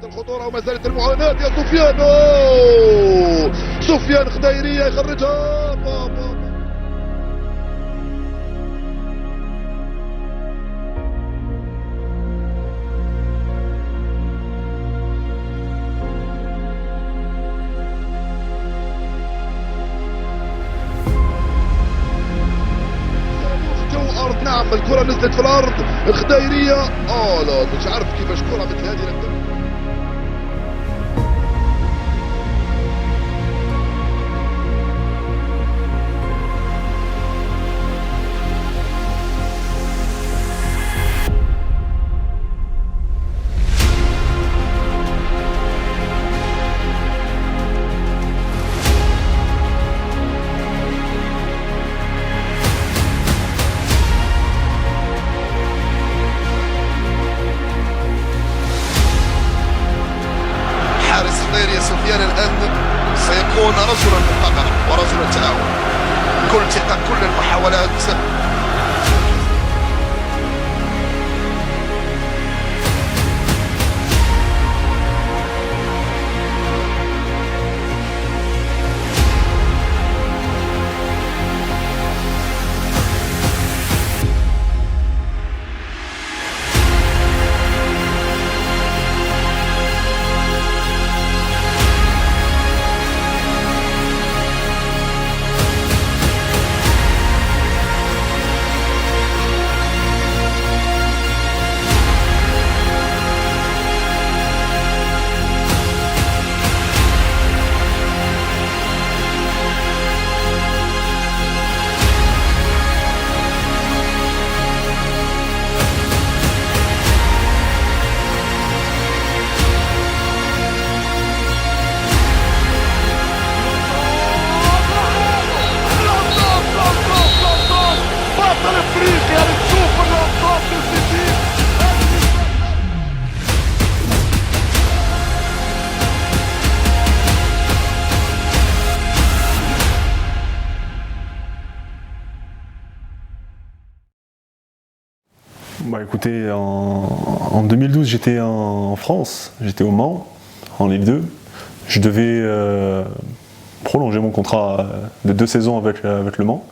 الخطورة وما زالت المعاناة يا سفيان. أوه! سفيان خديرية يخرجها. نعم الكرة نزلت في الأرض. الخديرية لا مش عارف كيفاش كرة مثل هذه. سفيان الآن سيكون رجلا مقرر ورجل تعاون. كل ثقة كل المحاولات. Bah écoutez, en 2012 j'étais en France, j'étais au Mans, en Ligue 2. Je devais prolonger mon contrat de 2 saisons avec le Mans.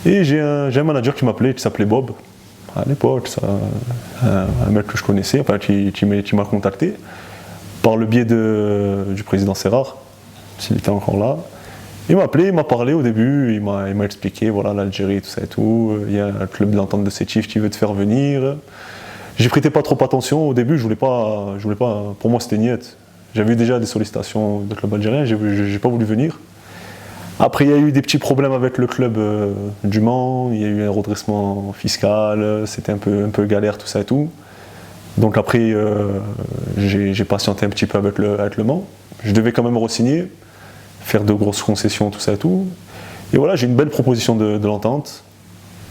Et j'ai un manager qui m'appelait, qui s'appelait Bob, à l'époque, un mec que je connaissais, enfin, qui m'a contacté par le biais du président Serrar, s'il était encore là. Il m'a appelé, il m'a parlé au début, il m'a expliqué, voilà, l'Algérie, tout ça et tout, il y a un club d'entente de Sétif qui veut te faire venir. J'y prêtais pas trop attention, au début je voulais pas, pour moi c'était niette. J'avais eu déjà des sollicitations de clubs algériens, j'ai pas voulu venir. Après il y a eu des petits problèmes avec le club du Mans, il y a eu un redressement fiscal, c'était un peu galère, tout ça et tout. Donc après j'ai patienté un petit peu avec le Mans. Je devais quand même re-signer, faire de grosses concessions, tout ça et tout. Et voilà, j'ai une belle proposition de l'entente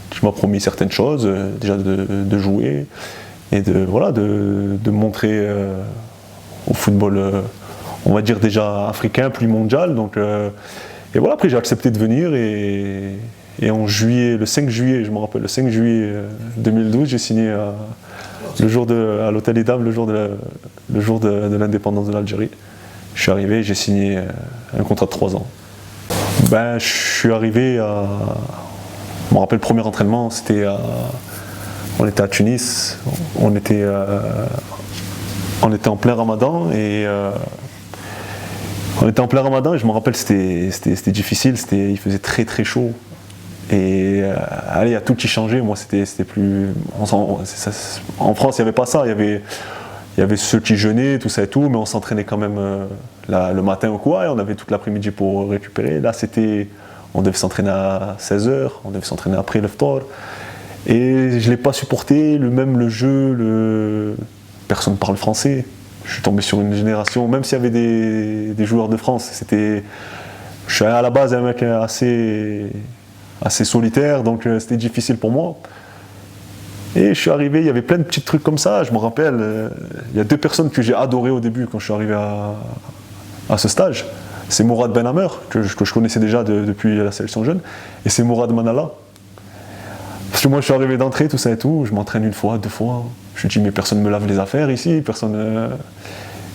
qui m'a promis certaines choses, déjà de jouer et de montrer au football, on va dire déjà africain, plus mondial. Donc, et voilà, après j'ai accepté de venir et en juillet, le 5 juillet, je me rappelle, le 5 juillet 2012, j'ai signé à l'Hôtel des Dames le jour de l'indépendance de l'Algérie. Je suis arrivé, j'ai signé un contrat de 3 ans. Ben, je suis arrivé je me rappelle le premier entraînement, on était à Tunis, on était en plein Ramadan et je me rappelle c'était difficile, il faisait très très chaud. Et il y a tout qui changeait, moi c'était plus. En France il n'y avait pas ça, il y avait ceux qui jeûnaient, tout ça et tout, mais on s'entraînait quand même le matin ou quoi, et on avait toute l'après-midi pour récupérer. Là, on devait s'entraîner à 16h, on devait s'entraîner après le ftor. Et je ne l'ai pas supporté, le jeu, personne ne parle français. Je suis tombé sur une génération, même s'il y avait des joueurs de France, je suis à la base un mec assez solitaire, donc c'était difficile pour moi. Et je suis arrivé, il y avait plein de petits trucs comme ça, je me rappelle, il y a 2 personnes que j'ai adorées au début quand je suis arrivé à ce stage. C'est Mourad Benhamer, que je connaissais déjà depuis la sélection jeune, et c'est Mourad Manala. Parce que moi je suis arrivé d'entrée, tout ça et tout, je m'entraîne une fois, deux fois. Je me dis mais personne ne me lave les affaires ici, personne.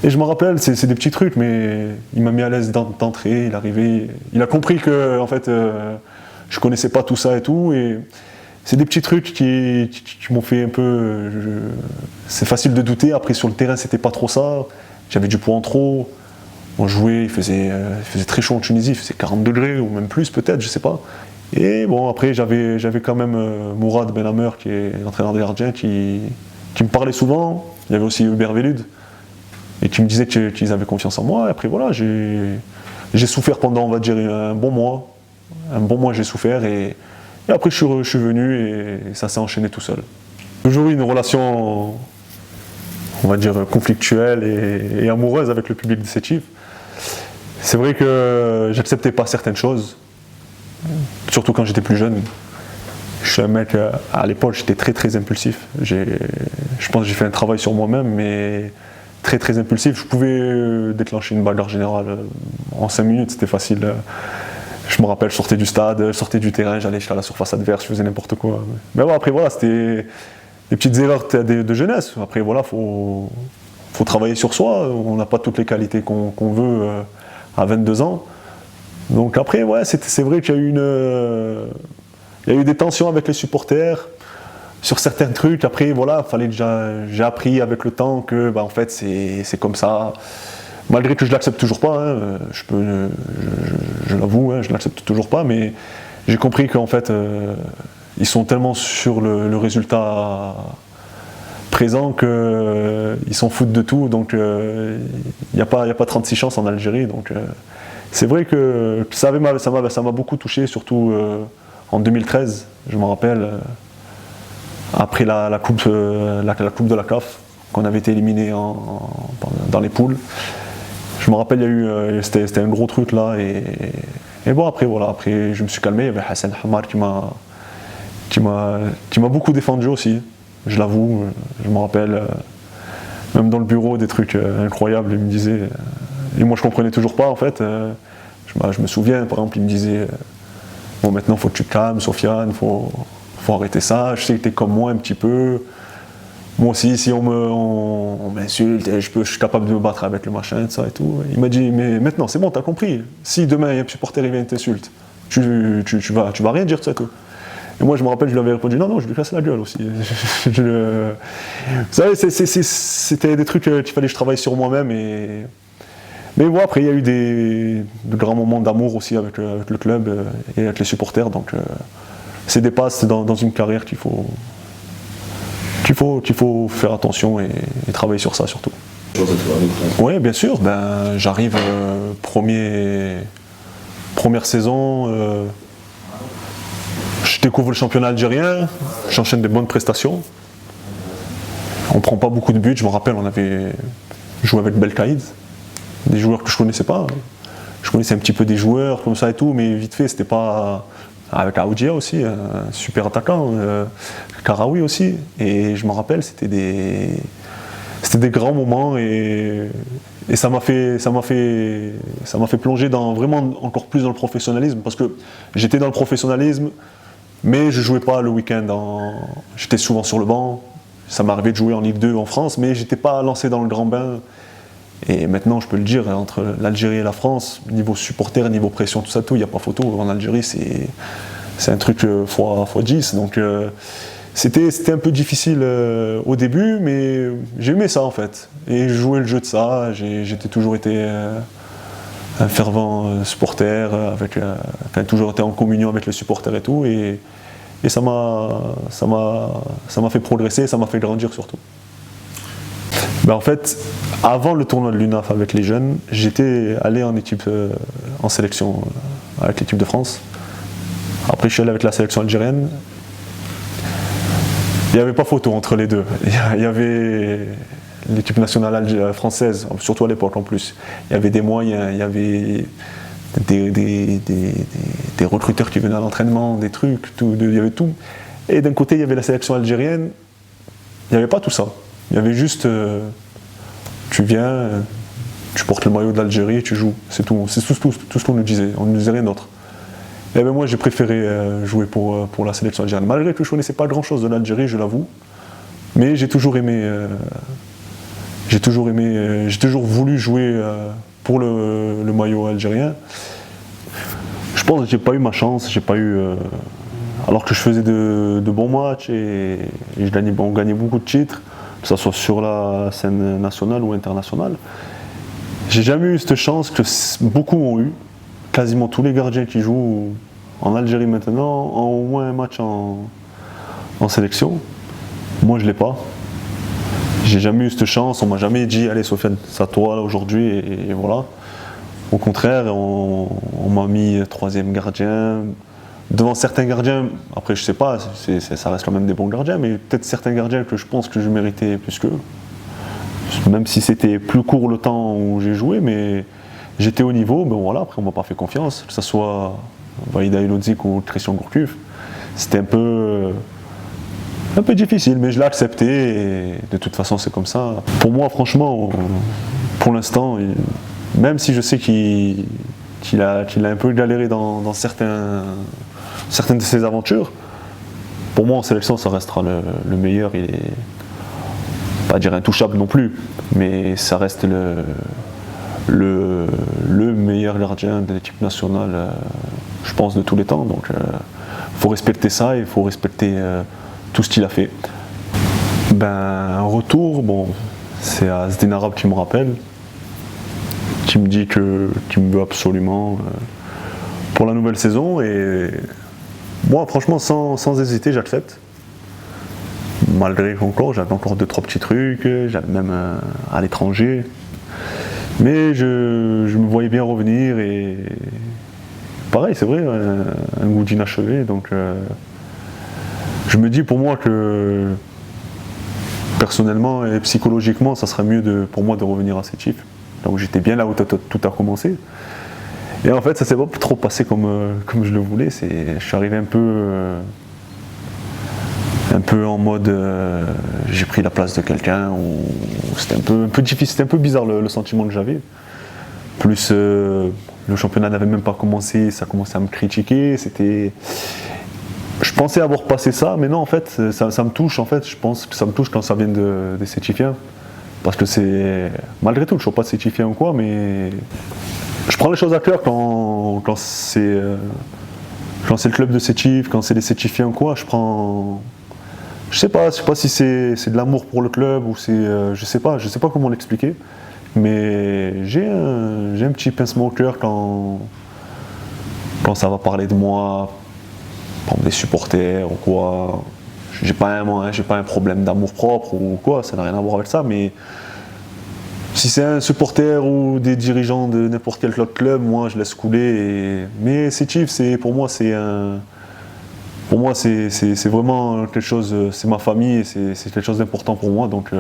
Et je me rappelle, c'est des petits trucs, mais il m'a mis à l'aise d'entrée, il est arrivé, il a compris que en fait je connaissais pas tout ça et tout. Et c'est des petits trucs qui m'ont fait un peu. C'est facile de douter, après sur le terrain c'était pas trop ça, j'avais du poids en trop. On jouait, il faisait très chaud en Tunisie, il faisait 40 degrés ou même plus peut-être, je sais pas. Et bon, après j'avais quand même Mourad Benhamer qui est l'entraîneur des gardiens qui me parlait souvent. Il y avait aussi Hubert Velud et qui me disait qu'ils avaient confiance en moi. Et après voilà, j'ai souffert pendant, on va dire, un bon mois. Un bon mois j'ai souffert et après je suis venu et ça s'est enchaîné tout seul. Toujours eu une relation, on va dire, conflictuelle et amoureuse avec le public de Sétif. C'est vrai que j'acceptais pas certaines choses, surtout quand j'étais plus jeune. Je suis un mec, à l'époque j'étais très très impulsif. Je pense que j'ai fait un travail sur moi-même, mais très très impulsif. Je pouvais déclencher une bagarre générale en 5 minutes, c'était facile. Je me rappelle, je sortais du stade, je sortais du terrain, j'allais à la surface adverse, je faisais n'importe quoi. Mais bon, après voilà, c'était des petites erreurs de jeunesse. Après voilà, faut travailler sur soi. On n'a pas toutes les qualités qu'on veut à 22 ans. Donc après, ouais, c'est vrai qu'il y a eu des tensions avec les supporters sur certains trucs. Après voilà, j'ai appris avec le temps que en fait c'est comme ça. Malgré que je ne l'accepte toujours pas, hein, je l'avoue, hein, je ne l'accepte toujours pas, mais j'ai compris qu'en fait, ils sont tellement sur le résultat présent qu'ils s'en foutent de tout, donc il n'y a pas 36 chances en Algérie. Donc c'est vrai que ça m'a beaucoup touché, surtout en 2013, je me rappelle, après la coupe de la CAF, qu'on avait été éliminé dans les poules. Je me rappelle, c'était un gros truc là, et bon après voilà, après je me suis calmé. Il y avait Hassan Hamar qui m'a beaucoup défendu aussi, je l'avoue. Je me rappelle, même dans le bureau, des trucs incroyables. Il me disait, et moi je comprenais toujours pas en fait. Je me souviens, par exemple, il me disait bon, maintenant faut que tu te calmes, Sofiane, faut arrêter ça. Je sais que t'es comme moi un petit peu. Moi aussi, si on m'insulte, je suis capable de me battre avec le machin, ça et tout. Il m'a dit, mais maintenant, c'est bon, t'as compris. Si demain, il y a un supporter qui vient t'insulte, tu vas rien dire de ça et tout. Et moi, je me rappelle, je lui avais répondu, non, je lui casse la gueule aussi. Vous savez, c'était des trucs qu'il fallait que je travaille sur moi-même. Mais bon, après, il y a eu de grands moments d'amour aussi avec le club et avec les supporters. Donc, c'est des passes dans une carrière qu'il faut faire attention et travailler sur ça surtout. Oui, bien sûr. J'arrive première saison, je découvre le championnat algérien, j'enchaîne des bonnes prestations. On ne prend pas beaucoup de buts. Je me rappelle, on avait joué avec Belkaïd, des joueurs que je ne connaissais pas. Je connaissais un petit peu des joueurs comme ça et tout, mais vite fait, c'était pas. Avec Aoudia aussi, un super attaquant, Karaoui aussi. Et je me rappelle, c'était des grands moments et ça m'a fait plonger vraiment encore plus dans le professionnalisme, parce que j'étais dans le professionnalisme, mais je jouais pas le week-end. J'étais souvent sur le banc. Ça m'arrivait de jouer en Ligue 2 en France, mais j'étais pas lancé dans le grand bain. Et maintenant, je peux le dire, entre l'Algérie et la France, niveau supporter, niveau pression, tout ça, il n'y a pas photo. En Algérie, c'est un truc fois 10. Donc, c'était un peu difficile au début, mais j'ai aimé ça en fait. Et je jouais le jeu de ça. J'ai toujours été un fervent supporter, toujours été en communion avec les supporters et tout. Et ça m'a fait progresser, ça m'a fait grandir surtout. En fait, avant le tournoi de l'UNAF avec les jeunes, j'étais allé en sélection avec l'équipe de France. Après, je suis allé avec la sélection algérienne. Il n'y avait pas photo entre les deux. Il y avait l'équipe nationale française, surtout à l'époque en plus. Il y avait des moyens, il y avait des recruteurs qui venaient à l'entraînement, des trucs, il y avait tout. Et d'un côté, il y avait la sélection algérienne. Il n'y avait pas tout ça. Il y avait juste, tu viens, tu portes le maillot de l'Algérie, tu joues, c'est tout. C'est tout ce qu'on nous disait, on ne nous disait rien d'autre. Et ben moi j'ai préféré jouer pour la sélection algérienne, malgré que je ne connaissais pas grand chose de l'Algérie, je l'avoue. Mais j'ai toujours aimé, j'ai toujours voulu jouer pour le maillot algérien. Je pense que j'ai pas eu ma chance, j'ai pas eu. Alors que je faisais de bons matchs et on gagnait beaucoup de titres, que ce soit sur la scène nationale ou internationale. J'ai jamais eu cette chance que beaucoup ont eu. Quasiment tous les gardiens qui jouent en Algérie maintenant ont au moins un match en sélection. Moi je l'ai pas. J'ai jamais eu cette chance, on m'a jamais dit allez Sofiane, c'est à toi là aujourd'hui et voilà. Au contraire, on m'a mis troisième gardien. Devant certains gardiens, après je sais pas, ça reste quand même des bons gardiens, mais peut-être certains gardiens que je pense que je méritais plus qu'eux. Même si c'était plus court le temps où j'ai joué, mais j'étais au niveau, bon voilà, après on m'a pas fait confiance, que ce soit Vahida Elodzik ou Christian Gourcuff. C'était un peu difficile, mais je l'ai accepté et de toute façon c'est comme ça. Pour moi franchement, pour l'instant, même si je sais qu'il a un peu galéré dans certaines de ses aventures, pour moi en sélection ça restera le meilleur. Il est pas dire intouchable non plus, mais ça reste le meilleur gardien de l'équipe nationale, je pense, de tous les temps. Donc il faut respecter ça et il faut respecter tout ce qu'il a fait. Un retour, bon, c'est Azdin Arab qui me rappelle, qui me dit qu'il me veut absolument pour la nouvelle saison, et moi franchement sans hésiter j'accepte. Malgré qu'encore j'avais encore 2-3 petits trucs, j'avais même à l'étranger. Mais je me voyais bien revenir et pareil, c'est vrai, un goût d'inachevé. Donc je me dis pour moi que personnellement et psychologiquement, ça serait mieux pour moi de revenir à Sétif. Donc j'étais bien là où tout a commencé. Et en fait, ça s'est pas trop passé comme je le voulais. Je suis arrivé un peu en mode j'ai pris la place de quelqu'un, c'était un peu difficile, c'était un peu bizarre le sentiment que j'avais. Plus le championnat n'avait même pas commencé, ça commençait à me critiquer, je pensais avoir passé ça, mais non en fait ça me touche, en fait je pense que ça me touche quand ça vient des Sétifiens. Parce que c'est, malgré tout, je ne suis pas Sétifien ou quoi, mais je prends les choses à cœur quand c'est le club de Sétif, quand c'est les Sétifiens ou quoi, je sais pas si c'est de l'amour pour le club ou je sais pas comment l'expliquer, mais j'ai un petit pincement au cœur quand ça va parler de moi, des supporters ou quoi. J'ai pas un problème d'amour propre ou quoi, ça n'a rien à voir avec ça, mais si c'est un supporter ou des dirigeants de n'importe quel autre club, moi je laisse couler. Mais Sétif, pour moi c'est vraiment quelque chose, c'est ma famille et c'est quelque chose d'important pour moi. Donc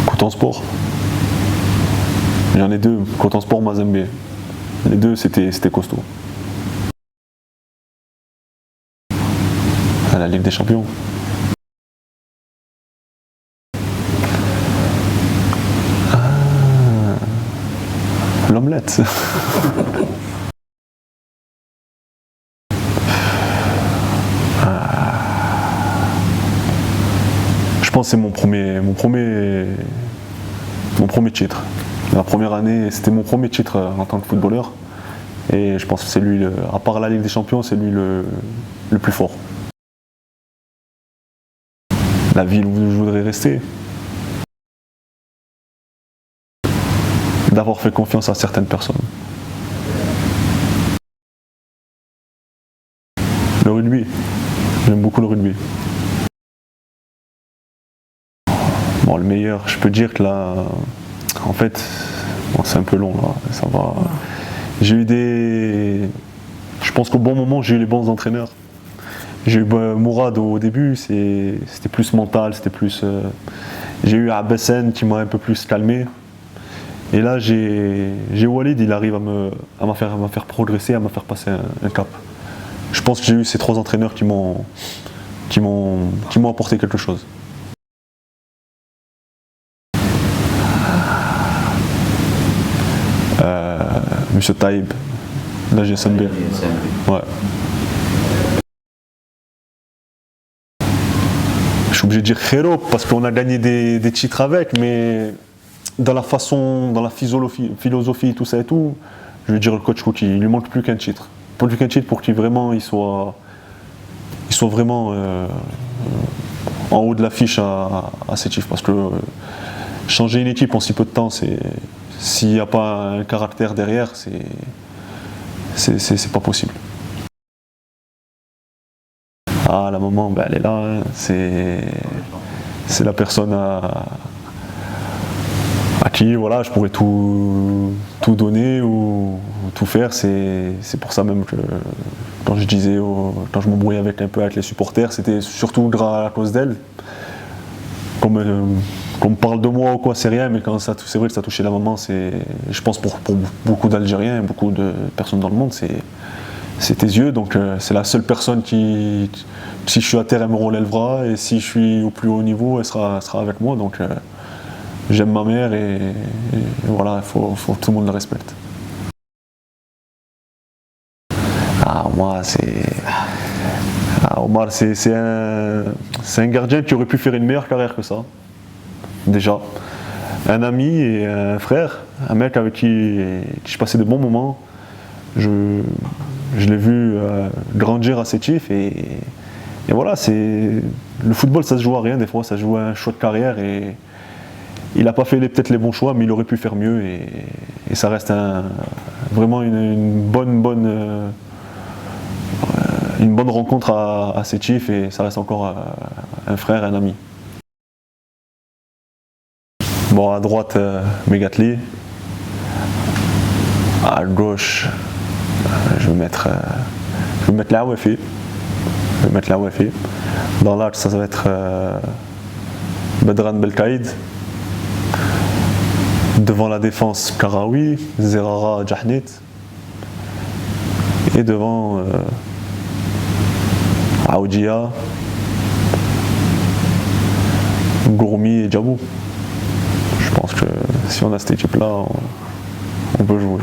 Coton Sport. J'en ai deux, Coton Sport, Mazembe. Les deux c'était costaud. À la Ligue des Champions. L'omelette. Je pense que c'est mon premier titre. La première année, c'était mon premier titre en tant que footballeur. Et je pense que c'est lui, à part la Ligue des Champions, c'est lui le plus fort. La ville où je voudrais rester. D'avoir fait confiance à certaines personnes. Le rugby. J'aime beaucoup le rugby. Bon, le meilleur, je peux dire que là, en fait, bon, c'est un peu long là, ça va. J'ai eu je pense qu'au bon moment, j'ai eu les bons entraîneurs. J'ai eu Mourad au début, c'était plus mental, c'était plus. J'ai eu Abessen qui m'a un peu plus calmé. Et là, j'ai Walid, il arrive à me faire progresser, à me faire passer un cap. Je pense que j'ai eu ces 3 entraîneurs qui m'ont apporté quelque chose. Monsieur Taïb, la GSMB. Ouais. Je suis obligé de dire Khero parce qu'on a gagné des titres avec, mais dans la façon, dans la philosophie, tout ça et tout, je veux dire le coach Cookie, il lui manque plus qu'un titre. Plus qu'un titre pour qu'il vraiment il soit vraiment en haut de l'affiche à Sétif, parce que changer une équipe en si peu de temps, s'il n'y a pas un caractère derrière, c'est pas possible. Ah, la maman, ben, elle est là, hein. C'est la personne à qui voilà, je pourrais tout donner ou tout faire. C'est pour ça même que quand je m'embrouillais un peu avec les supporters, c'était surtout à cause d'elle. Qu'on me parle de moi ou quoi, c'est rien, mais quand c'est vrai que ça touchait la maman, je pense pour beaucoup d'Algériens, beaucoup de personnes dans le monde, c'est tes yeux. Donc c'est la seule personne qui, si je suis à terre, elle me relèvera, et si je suis au plus haut niveau, elle sera avec moi. Donc j'aime ma mère et voilà, il faut que tout le monde la respecte. Omar, c'est un gardien qui aurait pu faire une meilleure carrière que ça. Déjà. Un ami et un frère, un mec avec qui je passais de bons moments. Je l'ai vu grandir à Sétif et voilà, le football, ça se joue à rien des fois, ça se joue à un choix de carrière et il n'a pas fait peut-être les bons choix, mais il aurait pu faire mieux et ça reste vraiment une bonne rencontre à Sétif et ça reste encore un frère, un ami. Bon, à droite, Megatli. À gauche, je vais mettre l'Aouafi. Dans l'axe, ça va être Bedran Belkaïd. Devant la défense, Karaoui, Zerara, Jahnit. Et devant Aoudia, Gourmi et Djabou. Je pense que si on a cette équipe-là, on peut jouer.